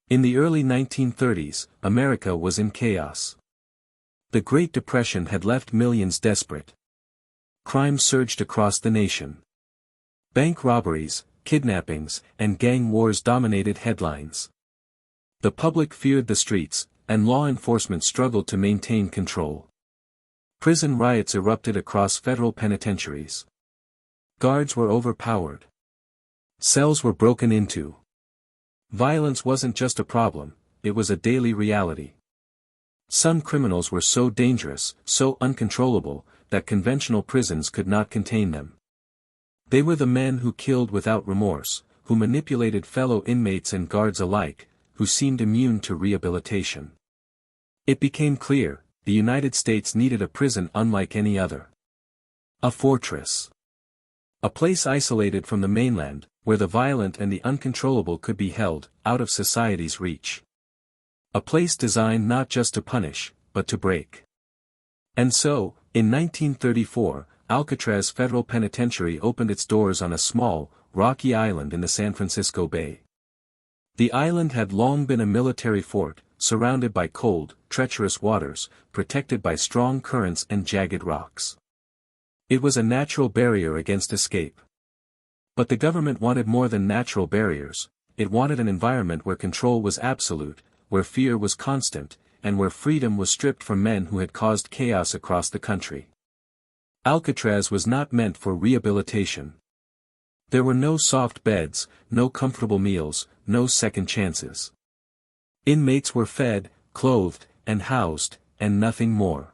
In the early 1930s, America was in chaos. The Great Depression had left millions desperate. Crime surged across the nation. Bank robberies, kidnappings, and gang wars dominated headlines. The public feared the streets, and law enforcement struggled to maintain control. Prison riots erupted across federal penitentiaries. Guards were overpowered. Cells were broken into. Violence wasn't just a problem, it was a daily reality. Some criminals were so dangerous, so uncontrollable, that conventional prisons could not contain them. They were the men who killed without remorse, who manipulated fellow inmates and guards alike, who seemed immune to rehabilitation. It became clear, the United States needed a prison unlike any other. A fortress. A place isolated from the mainland, where the violent and the uncontrollable could be held, out of society's reach. A place designed not just to punish, but to break. And so, in 1934, Alcatraz Federal Penitentiary opened its doors on a small, rocky island in the San Francisco Bay. The island had long been a military fort, surrounded by cold, treacherous waters, protected by strong currents and jagged rocks. It was a natural barrier against escape. But the government wanted more than natural barriers, it wanted an environment where control was absolute, where fear was constant, and where freedom was stripped from men who had caused chaos across the country. Alcatraz was not meant for rehabilitation. There were no soft beds, no comfortable meals, no second chances. Inmates were fed, clothed, and housed, and nothing more.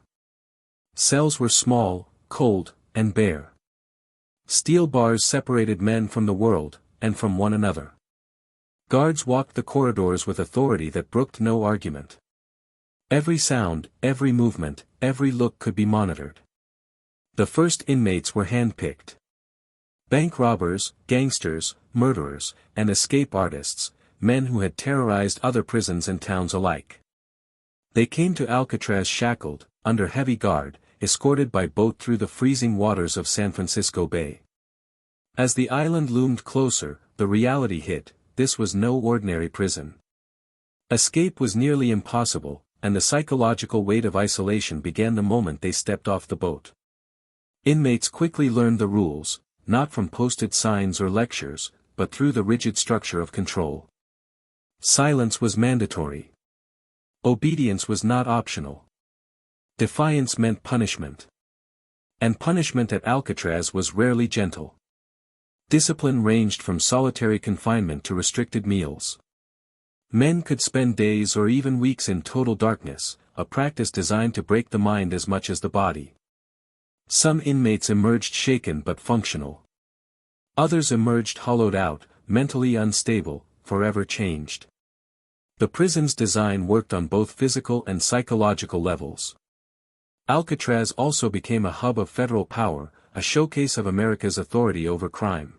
Cells were small, cold, and bare. Steel bars separated men from the world, and from one another. Guards walked the corridors with authority that brooked no argument. Every sound, every movement, every look could be monitored. The first inmates were handpicked. Bank robbers, gangsters, murderers, and escape artists, men who had terrorized other prisons and towns alike. They came to Alcatraz shackled, under heavy guard, escorted by boat through the freezing waters of San Francisco Bay. As the island loomed closer, the reality hit, this was no ordinary prison. Escape was nearly impossible, and the psychological weight of isolation began the moment they stepped off the boat. Inmates quickly learned the rules, not from posted signs or lectures, but through the rigid structure of control. Silence was mandatory. Obedience was not optional. Defiance meant punishment. And punishment at Alcatraz was rarely gentle. Discipline ranged from solitary confinement to restricted meals. Men could spend days or even weeks in total darkness, a practice designed to break the mind as much as the body. Some inmates emerged shaken but functional. Others emerged hollowed out, mentally unstable, forever changed. The prison's design worked on both physical and psychological levels. Alcatraz also became a hub of federal power, a showcase of America's authority over crime.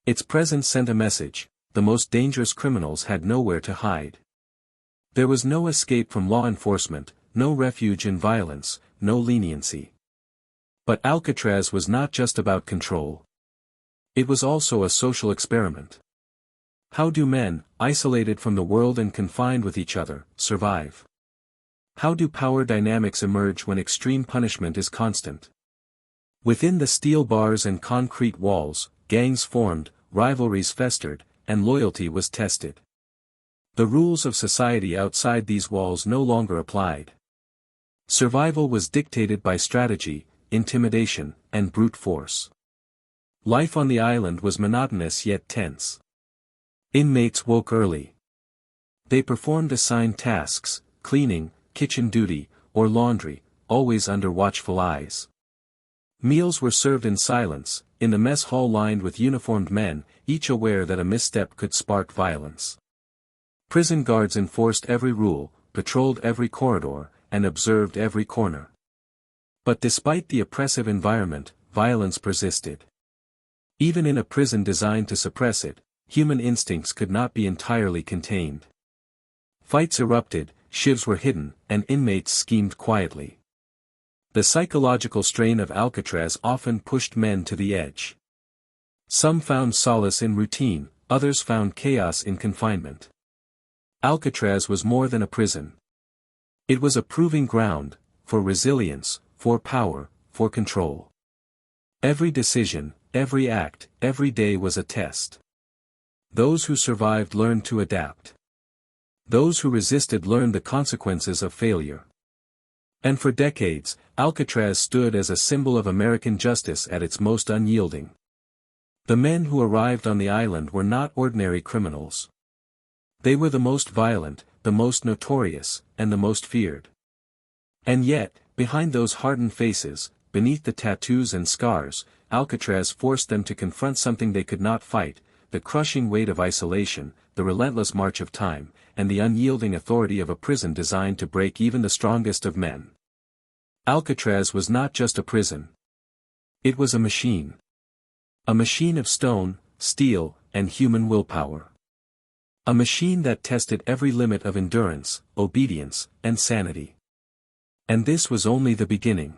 Its presence sent a message: the most dangerous criminals had nowhere to hide. There was no escape from law enforcement, no refuge in violence, no leniency. But Alcatraz was not just about control. It was also a social experiment. How do men, isolated from the world and confined with each other, survive? How do power dynamics emerge when extreme punishment is constant? Within the steel bars and concrete walls, gangs formed, rivalries festered, and loyalty was tested. The rules of society outside these walls no longer applied. Survival was dictated by strategy, intimidation, and brute force. Life on the island was monotonous yet tense. Inmates woke early. They performed assigned tasks, cleaning, kitchen duty, or laundry, always under watchful eyes. Meals were served in silence, in the mess hall lined with uniformed men, each aware that a misstep could spark violence. Prison guards enforced every rule, patrolled every corridor, and observed every corner. But despite the oppressive environment, violence persisted. Even in a prison designed to suppress it, human instincts could not be entirely contained. Fights erupted, shivs were hidden, and inmates schemed quietly. The psychological strain of Alcatraz often pushed men to the edge. Some found solace in routine, others found chaos in confinement. Alcatraz was more than a prison. It was a proving ground, for resilience, for power, for control. Every decision, every act, every day was a test. Those who survived learned to adapt. Those who resisted learned the consequences of failure. And for decades, Alcatraz stood as a symbol of American justice at its most unyielding. The men who arrived on the island were not ordinary criminals. They were the most violent, the most notorious, and the most feared. And yet, behind those hardened faces, beneath the tattoos and scars, Alcatraz forced them to confront something they could not fight: the crushing weight of isolation, the relentless march of time, and the unyielding authority of a prison designed to break even the strongest of men. Alcatraz was not just a prison. It was a machine. A machine of stone, steel, and human willpower. A machine that tested every limit of endurance, obedience, and sanity. And this was only the beginning.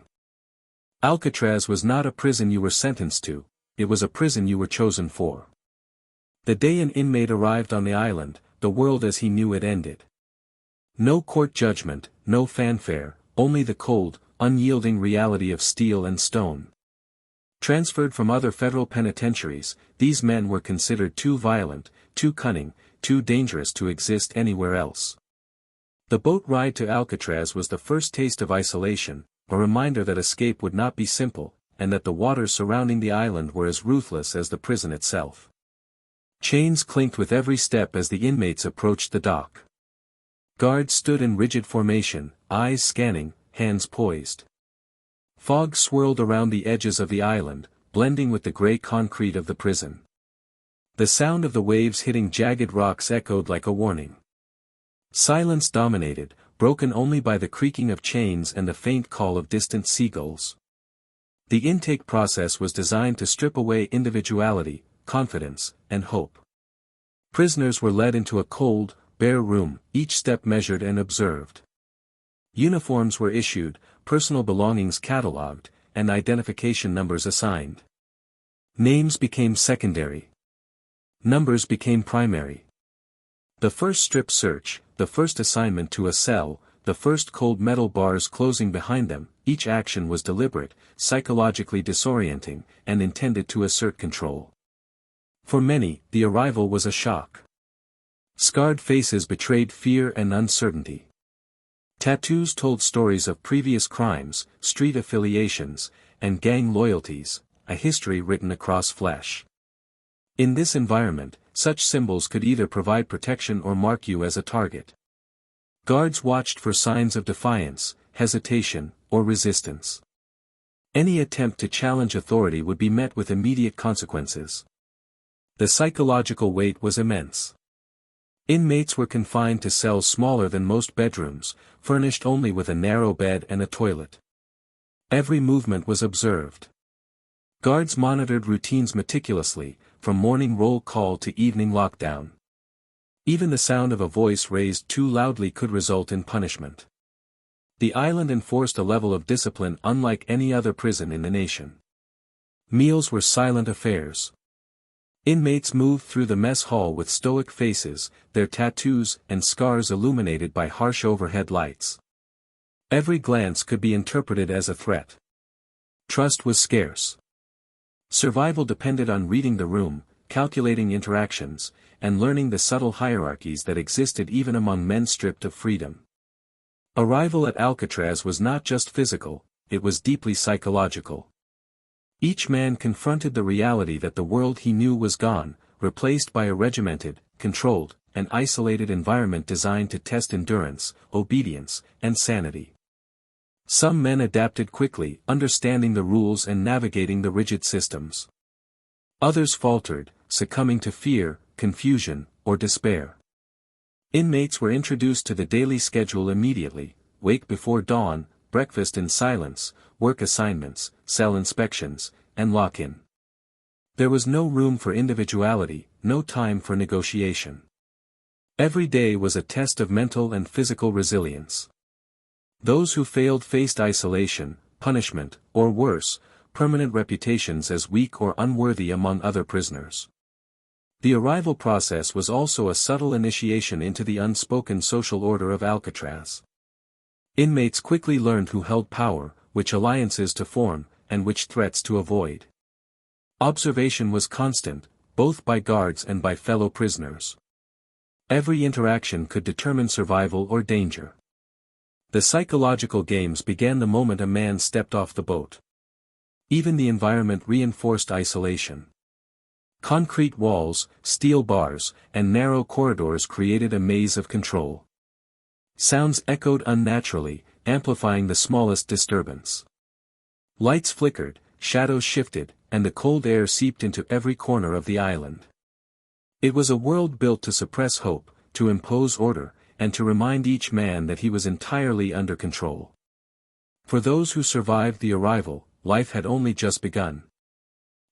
Alcatraz was not a prison you were sentenced to, it was a prison you were chosen for. The day an inmate arrived on the island, the world as he knew it ended. No court judgment, no fanfare, only the cold, unyielding reality of steel and stone. Transferred from other federal penitentiaries, these men were considered too violent, too cunning, too dangerous to exist anywhere else. The boat ride to Alcatraz was the first taste of isolation, a reminder that escape would not be simple, and that the waters surrounding the island were as ruthless as the prison itself. Chains clinked with every step as the inmates approached the dock. Guards stood in rigid formation, eyes scanning, hands poised. Fog swirled around the edges of the island, blending with the gray concrete of the prison. The sound of the waves hitting jagged rocks echoed like a warning. Silence dominated, broken only by the creaking of chains and the faint call of distant seagulls. The intake process was designed to strip away individuality, confidence, and hope. Prisoners were led into a cold, bare room, each step measured and observed. Uniforms were issued, personal belongings catalogued, and identification numbers assigned. Names became secondary. Numbers became primary. The first strip search, the first assignment to a cell, the first cold metal bars closing behind them, each action was deliberate, psychologically disorienting, and intended to assert control. For many, the arrival was a shock. Scarred faces betrayed fear and uncertainty. Tattoos told stories of previous crimes, street affiliations, and gang loyalties, a history written across flesh. In this environment, such symbols could either provide protection or mark you as a target. Guards watched for signs of defiance, hesitation, or resistance. Any attempt to challenge authority would be met with immediate consequences. The psychological weight was immense. Inmates were confined to cells smaller than most bedrooms, furnished only with a narrow bed and a toilet. Every movement was observed. Guards monitored routines meticulously, from morning roll call to evening lockdown. Even the sound of a voice raised too loudly could result in punishment. The island enforced a level of discipline unlike any other prison in the nation. Meals were silent affairs. Inmates moved through the mess hall with stoic faces, their tattoos and scars illuminated by harsh overhead lights. Every glance could be interpreted as a threat. Trust was scarce. Survival depended on reading the room, calculating interactions, and learning the subtle hierarchies that existed even among men stripped of freedom. Arrival at Alcatraz was not just physical, it was deeply psychological. Each man confronted the reality that the world he knew was gone, replaced by a regimented, controlled, and isolated environment designed to test endurance, obedience, and sanity. Some men adapted quickly, understanding the rules and navigating the rigid systems. Others faltered, succumbing to fear, confusion, or despair. Inmates were introduced to the daily schedule immediately: wake before dawn, breakfast in silence, work assignments, cell inspections, and lock-in. There was no room for individuality, no time for negotiation. Every day was a test of mental and physical resilience. Those who failed faced isolation, punishment, or worse, permanent reputations as weak or unworthy among other prisoners. The arrival process was also a subtle initiation into the unspoken social order of Alcatraz. Inmates quickly learned who held power, which alliances to form, and which threats to avoid. Observation was constant, both by guards and by fellow prisoners. Every interaction could determine survival or danger. The psychological games began the moment a man stepped off the boat. Even the environment reinforced isolation. Concrete walls, steel bars, and narrow corridors created a maze of control. Sounds echoed unnaturally, amplifying the smallest disturbance. Lights flickered, shadows shifted, and the cold air seeped into every corner of the island. It was a world built to suppress hope, to impose order, and to remind each man that he was entirely under control. For those who survived the arrival, life had only just begun.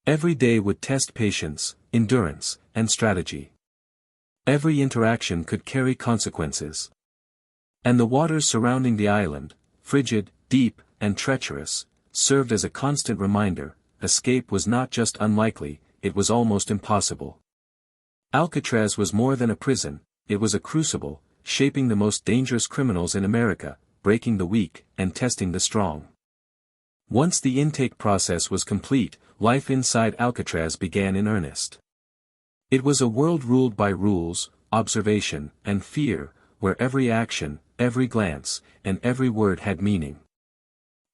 Every day would test patience, endurance, and strategy. Every interaction could carry consequences. And the waters surrounding the island, frigid, deep, and treacherous, served as a constant reminder: escape was not just unlikely, it was almost impossible. Alcatraz was more than a prison, it was a crucible, shaping the most dangerous criminals in America, breaking the weak, and testing the strong. Once the intake process was complete, life inside Alcatraz began in earnest. It was a world ruled by rules, observation, and fear, where every action, every glance, and every word had meaning.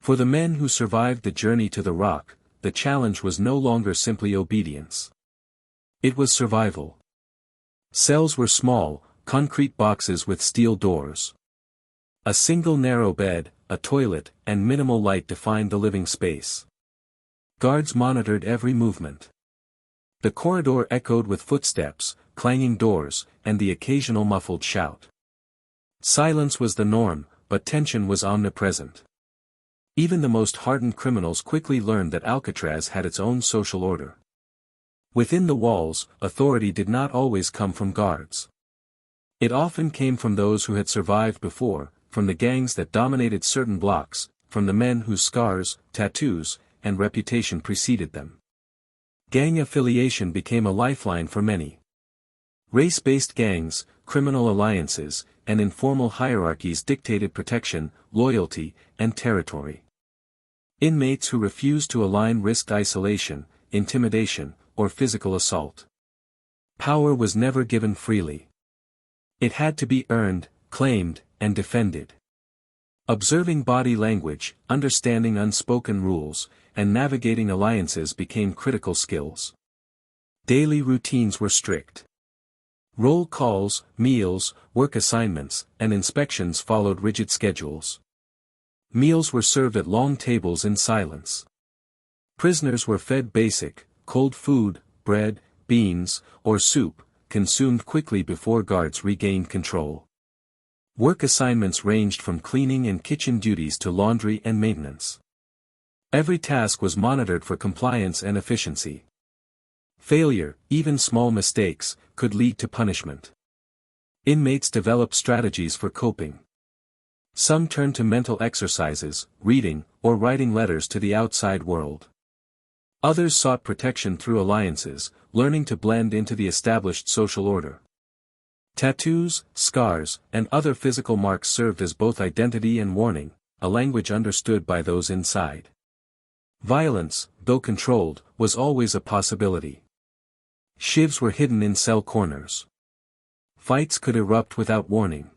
For the men who survived the journey to the rock, the challenge was no longer simply obedience. It was survival. Cells were small, concrete boxes with steel doors. A single narrow bed, a toilet, and minimal light defined the living space. Guards monitored every movement. The corridor echoed with footsteps, clanging doors, and the occasional muffled shout. Silence was the norm, but tension was omnipresent. Even the most hardened criminals quickly learned that Alcatraz had its own social order. Within the walls, authority did not always come from guards. It often came from those who had survived before, from the gangs that dominated certain blocks, from the men whose scars, tattoos, and reputation preceded them. Gang affiliation became a lifeline for many. Race-based gangs, criminal alliances, and informal hierarchies dictated protection, loyalty, and territory. Inmates who refused to align risked isolation, intimidation, or physical assault. Power was never given freely. It had to be earned, claimed, and defended. Observing body language, understanding unspoken rules, and navigating alliances became critical skills. Daily routines were strict. Roll calls, meals, work assignments, and inspections followed rigid schedules. Meals were served at long tables in silence. Prisoners were fed basic, cold food, bread, beans, or soup, consumed quickly before guards regained control. Work assignments ranged from cleaning and kitchen duties to laundry and maintenance. Every task was monitored for compliance and efficiency. Failure, even small mistakes, could lead to punishment. Inmates developed strategies for coping. Some turned to mental exercises, reading, or writing letters to the outside world. Others sought protection through alliances, learning to blend into the established social order. Tattoos, scars, and other physical marks served as both identity and warning, a language understood by those inside. Violence, though controlled, was always a possibility. Shivs were hidden in cell corners. Fights could erupt without warning.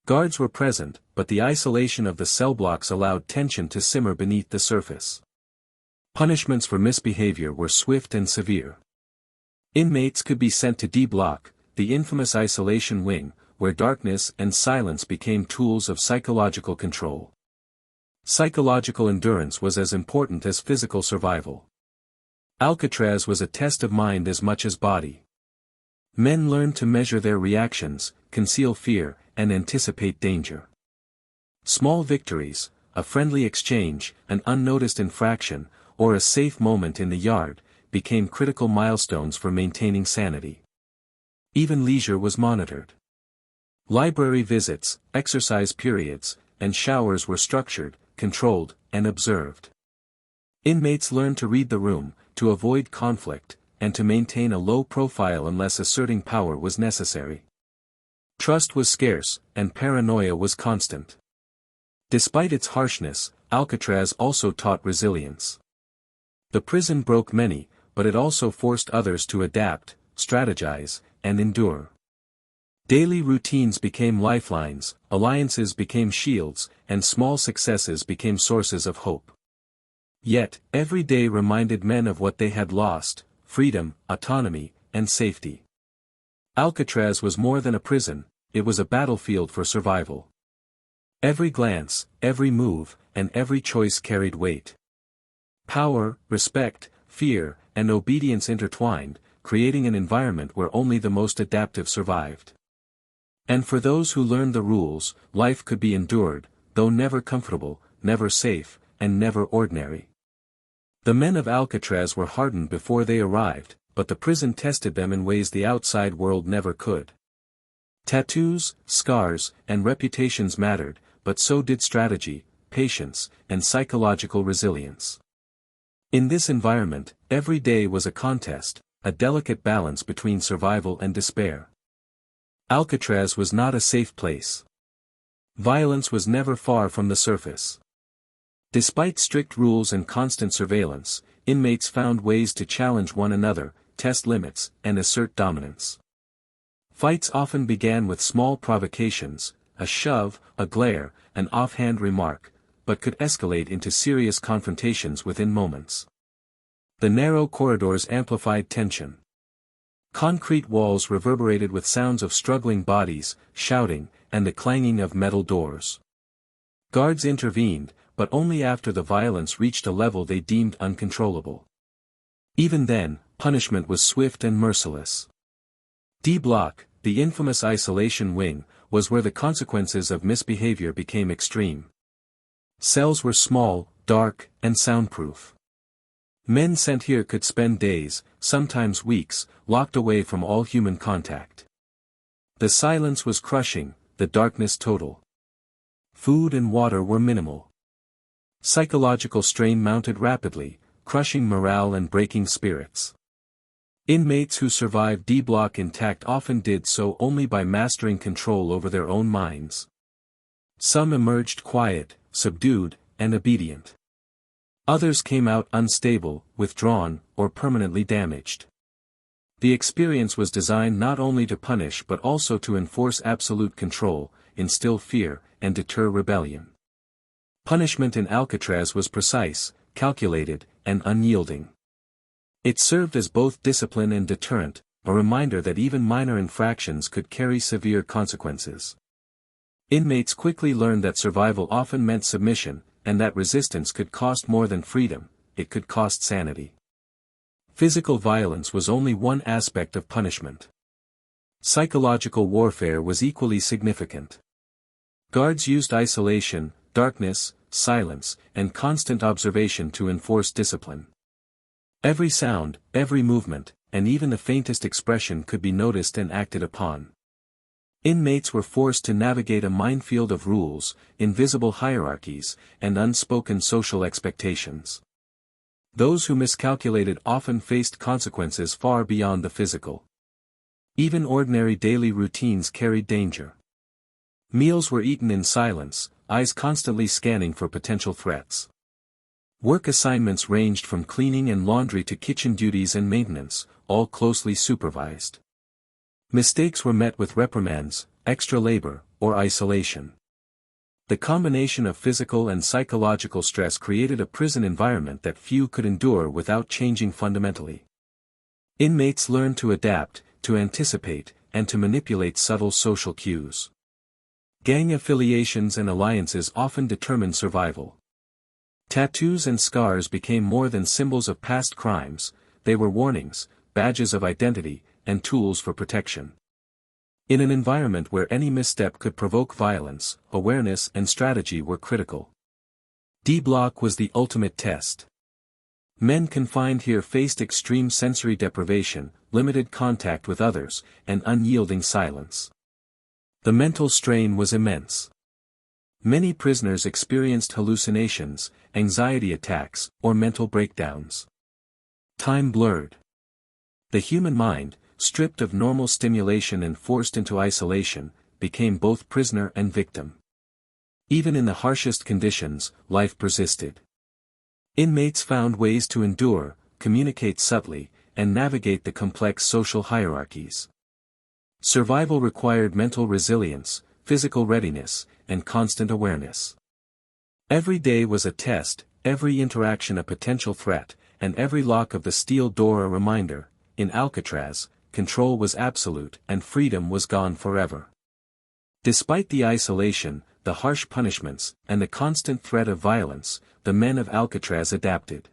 Guards were present, but the isolation of the cell blocks allowed tension to simmer beneath the surface. Punishments for misbehavior were swift and severe. Inmates could be sent to D Block, the infamous isolation wing, where darkness and silence became tools of psychological control. Psychological endurance was as important as physical survival. Alcatraz was a test of mind as much as body. Men learned to measure their reactions, conceal fear, and anticipate danger. Small victories, a friendly exchange, an unnoticed infraction, or a safe moment in the yard, became critical milestones for maintaining sanity. Even leisure was monitored. Library visits, exercise periods, and showers were structured, controlled, and observed. Inmates learned to read the room, to avoid conflict, and to maintain a low profile unless asserting power was necessary. Trust was scarce, and paranoia was constant. Despite its harshness, Alcatraz also taught resilience. The prison broke many, but it also forced others to adapt, strategize, and endure. Daily routines became lifelines, alliances became shields, and small successes became sources of hope. Yet, every day reminded men of what they had lost: freedom, autonomy, and safety. Alcatraz was more than a prison, it was a battlefield for survival. Every glance, every move, and every choice carried weight. Power, respect, fear, and obedience intertwined, creating an environment where only the most adaptive survived. And for those who learned the rules, life could be endured, though never comfortable, never safe, and never ordinary. The men of Alcatraz were hardened before they arrived, but the prison tested them in ways the outside world never could. Tattoos, scars, and reputations mattered, but so did strategy, patience, and psychological resilience. In this environment, every day was a contest, a delicate balance between survival and despair. Alcatraz was not a safe place. Violence was never far from the surface. Despite strict rules and constant surveillance, inmates found ways to challenge one another, test limits, and assert dominance. Fights often began with small provocations, a shove, a glare, an offhand remark, but could escalate into serious confrontations within moments. The narrow corridors amplified tension. Concrete walls reverberated with sounds of struggling bodies, shouting, and the clanging of metal doors. Guards intervened, but only after the violence reached a level they deemed uncontrollable. Even then, punishment was swift and merciless. D Block, the infamous isolation wing, was where the consequences of misbehavior became extreme. Cells were small, dark, and soundproof. Men sent here could spend days, sometimes weeks, locked away from all human contact. The silence was crushing, the darkness total. Food and water were minimal. Psychological strain mounted rapidly, crushing morale and breaking spirits. Inmates who survived D Block intact often did so only by mastering control over their own minds. Some emerged quiet, subdued, and obedient. Others came out unstable, withdrawn, or permanently damaged. The experience was designed not only to punish but also to enforce absolute control, instill fear, and deter rebellion. Punishment in Alcatraz was precise, calculated, and unyielding. It served as both discipline and deterrent, a reminder that even minor infractions could carry severe consequences. Inmates quickly learned that survival often meant submission, and that resistance could cost more than freedom, it could cost sanity. Physical violence was only one aspect of punishment. Psychological warfare was equally significant. Guards used isolation, darkness, silence, and constant observation to enforce discipline. Every sound, every movement, and even the faintest expression could be noticed and acted upon. Inmates were forced to navigate a minefield of rules, invisible hierarchies, and unspoken social expectations. Those who miscalculated often faced consequences far beyond the physical. Even ordinary daily routines carried danger. Meals were eaten in silence, eyes constantly scanning for potential threats. Work assignments ranged from cleaning and laundry to kitchen duties and maintenance, all closely supervised. Mistakes were met with reprimands, extra labor, or isolation. The combination of physical and psychological stress created a prison environment that few could endure without changing fundamentally. Inmates learned to adapt, to anticipate, and to manipulate subtle social cues. Gang affiliations and alliances often determined survival. Tattoos and scars became more than symbols of past crimes, they were warnings, badges of identity, and tools for protection. In an environment where any misstep could provoke violence, awareness and strategy were critical. D Block was the ultimate test. Men confined here faced extreme sensory deprivation, limited contact with others, and unyielding silence. The mental strain was immense. Many prisoners experienced hallucinations, anxiety attacks, or mental breakdowns. Time blurred. The human mind, stripped of normal stimulation and forced into isolation, became both prisoner and victim. Even in the harshest conditions, life persisted. Inmates found ways to endure, communicate subtly, and navigate the complex social hierarchies. Survival required mental resilience, physical readiness, and constant awareness. Every day was a test, every interaction a potential threat, and every lock of the steel door a reminder. In Alcatraz, control was absolute and freedom was gone forever. Despite the isolation, the harsh punishments, and the constant threat of violence, the men of Alcatraz adapted.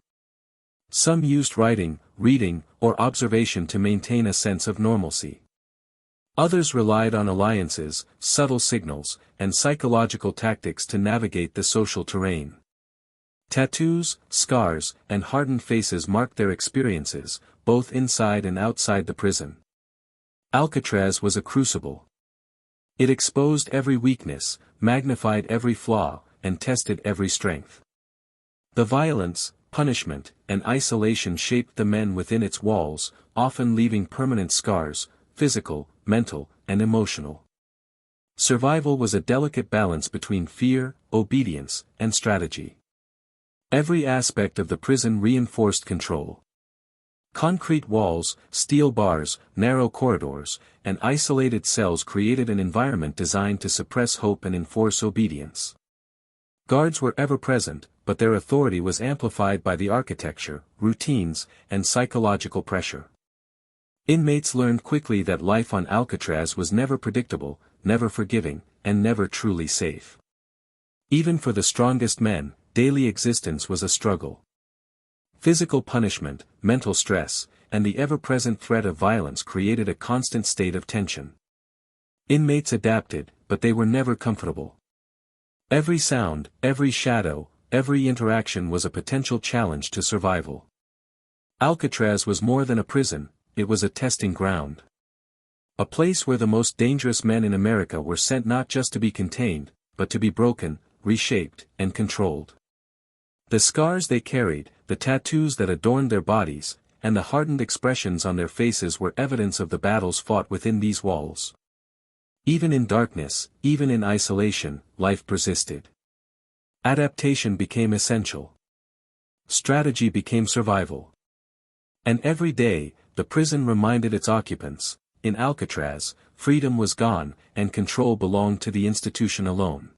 Some used writing, reading, or observation to maintain a sense of normalcy. Others relied on alliances, subtle signals, and psychological tactics to navigate the social terrain. Tattoos, scars, and hardened faces marked their experiences, both inside and outside the prison. Alcatraz was a crucible. It exposed every weakness, magnified every flaw, and tested every strength. The violence, punishment, and isolation shaped the men within its walls, often leaving permanent scars, physical, mental, and emotional. Survival was a delicate balance between fear, obedience, and strategy. Every aspect of the prison reinforced control. Concrete walls, steel bars, narrow corridors, and isolated cells created an environment designed to suppress hope and enforce obedience. Guards were ever present, but their authority was amplified by the architecture, routines, and psychological pressure. Inmates learned quickly that life on Alcatraz was never predictable, never forgiving, and never truly safe. Even for the strongest men, daily existence was a struggle. Physical punishment, mental stress, and the ever-present threat of violence created a constant state of tension. Inmates adapted, but they were never comfortable. Every sound, every shadow, every interaction was a potential challenge to survival. Alcatraz was more than a prison, it was a testing ground. A place where the most dangerous men in America were sent not just to be contained, but to be broken, reshaped, and controlled. The scars they carried, the tattoos that adorned their bodies, and the hardened expressions on their faces were evidence of the battles fought within these walls. Even in darkness, even in isolation, life persisted. Adaptation became essential. Strategy became survival. And every day, the prison reminded its occupants, in Alcatraz, freedom was gone, and control belonged to the institution alone.